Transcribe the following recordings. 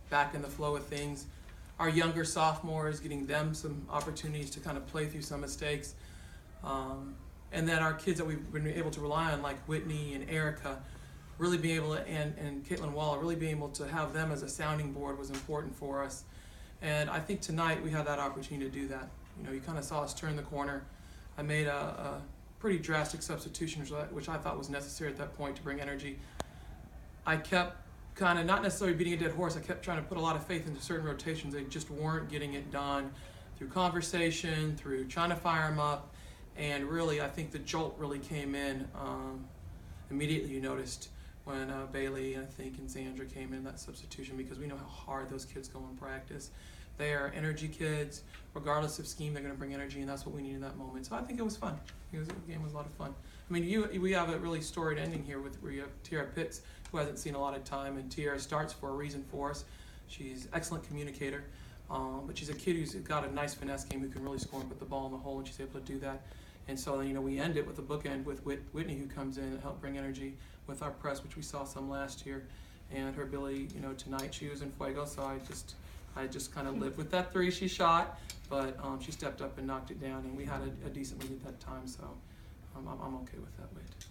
back in the flow of things. Our younger sophomores, getting them some opportunities to kind of play through some mistakes. And then our kids that we've been able to rely on, like Whitney and Erica, really being able to, and Caitlin Waller, really being able to have them as a sounding board was important for us. And I think tonight we had that opportunity to do that. You kind of saw us turn the corner. I made a pretty drastic substitution, which I thought was necessary at that point to bring energy. I kept kind of, not necessarily beating a dead horse, I kept trying to put a lot of faith into certain rotations. They just weren't getting it done through conversation, through trying to fire them up. And really, I think the jolt really came in immediately. You noticed when Bailey, I think, and Zandra came in that substitution, because we know how hard those kids go in practice. They are energy kids. Regardless of scheme, they're going to bring energy, and that's what we need in that moment. So I think it was fun. The game was a lot of fun. I mean, we have a really storied ending here where you have Tiara Pitts, who hasn't seen a lot of time, and Tiara starts for a reason for us. She's an excellent communicator, but she's a kid who's got a nice finesse game, who can really score and put the ball in the hole, and she's able to do that. And so, we end it with a bookend with Whitney, who comes in and helps bring energy with our press, which we saw some last year, and her ability, tonight she was in fuego, so I just kind of lived with that three she shot, but she stepped up and knocked it down, and we had a decent lead at that time, so I'm okay with that weight.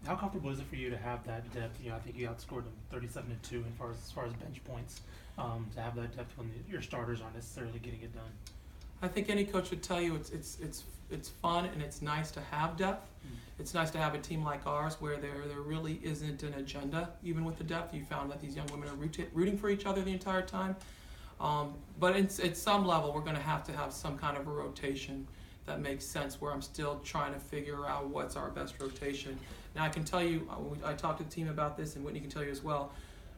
How comfortable is it for you to have that depth? I think you outscored them 37-2 as far as bench points. To have that depth when your starters aren't necessarily getting it done. I think any coach would tell you it's fun and it's nice to have depth. It's nice to have a team like ours where there really isn't an agenda. Even with the depth, you found that these young women are rooting for each other the entire time. But at some level, we're going to have some kind of a rotation that makes sense, where I'm still trying to figure out what's our best rotation. Now, I can tell you, I talked to the team about this, and Whitney can tell you as well,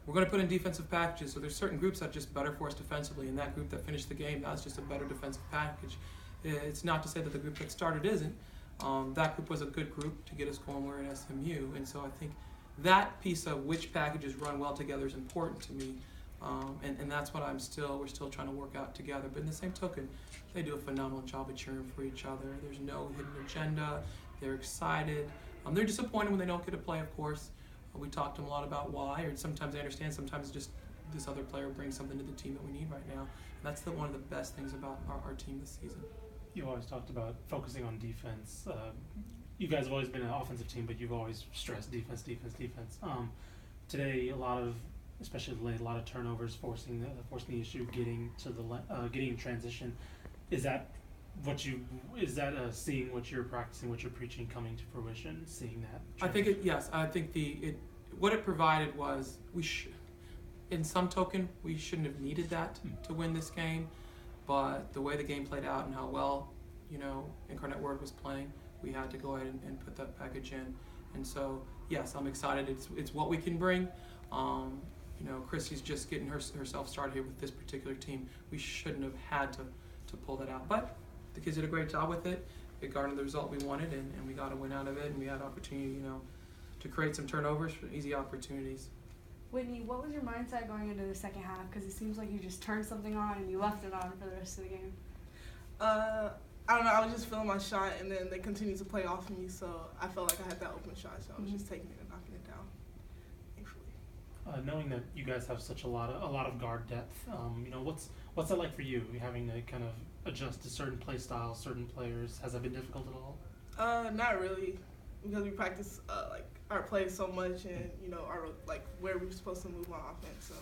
we're going to put in defensive packages, so there's certain groups that are just better for us defensively, and that group that finished the game, that's just a better defensive package. It's not to say that the group that started isn't. That group was a good group to get us going. We're at SMU, and so I think that piece of which packages run well together is important to me, and that's what we're still trying to work out together. But in the same token, they do a phenomenal job of cheering for each other. There's no hidden agenda. They're excited. They're disappointed when they don't get to play, of course. We talked to them a lot about why, or sometimes they understand, sometimes just this other player brings something to the team that we need right now. And that's one of the best things about our team this season. You always talked about focusing on defense. You guys have always been an offensive team, but you've always stressed defense. Today, especially late, a lot of turnovers, forcing the issue, getting in transition. Is that seeing what you're practicing, what you're preaching, coming to fruition, seeing that? I think yes. I think what it provided was in some token, we shouldn't have needed that to win this game, but the way the game played out and how well, Incarnate Word was playing, we had to go ahead and put that package in. And so, yes, I'm excited. It's what we can bring. Chrissy's just getting herself started here with this particular team. We shouldn't have had to pull that out, but the kids did a great job with it. It garnered the result we wanted, and we got a win out of it, and we had opportunity, to create some turnovers for easy opportunities. Whitney, what was your mindset going into the second half? Because it seems like you just turned something on and you left it on for the rest of the game. I don't know. I was just feeling my shot, and then they continued to play off of me, so I felt like I had that open shot, so I was just taking it and knocking it down. Thankfully. Knowing that you guys have such a lot of guard depth, what's that like for you? Having to kind of adjust to certain play styles, certain players. Has that been difficult at all? Not really, because we practice our plays so much, and our where we're supposed to move on offense. So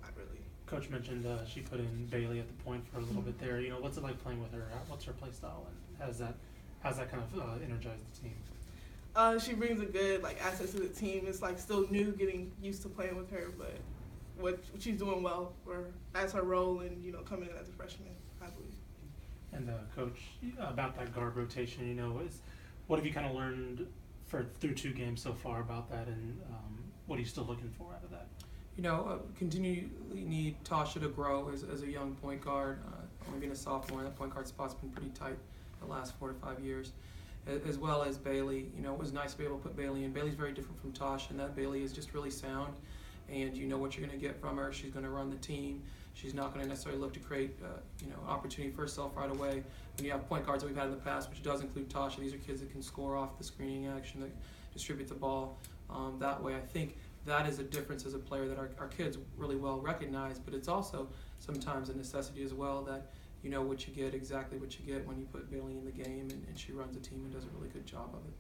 not really. Coach mentioned she put in Bailey at the point for a little bit there. What's it like playing with her? What's her play style, and how's that kind of energized the team? She brings a good asset to the team. It's still new, getting used to playing with her, but what she's doing well as her role, and coming in as a freshman, I believe. And Coach, about that guard rotation, what have you kind of learned through 2 games so far about that, and what are you still looking for out of that? Continually need Tasha to grow as a young point guard. Only being a sophomore, that point guard spot's been pretty tight the last 4 to 5 years. As well as Bailey. It was nice to be able to put Bailey in. Bailey's very different from Tasha, and that Bailey is just really sound, and you know what you're going to get from her. She's going to run the team. She's not going to necessarily look to create opportunity for herself right away. When you have point guards that we've had in the past, which does include Tasha, these are kids that can score off the screening action, that distribute the ball that way. I think that is a difference as a player that our kids really well recognize, but it's also sometimes a necessity as well that you know what you get, exactly what you get when you put Bailey in the game, and she runs a team and does a really good job of it.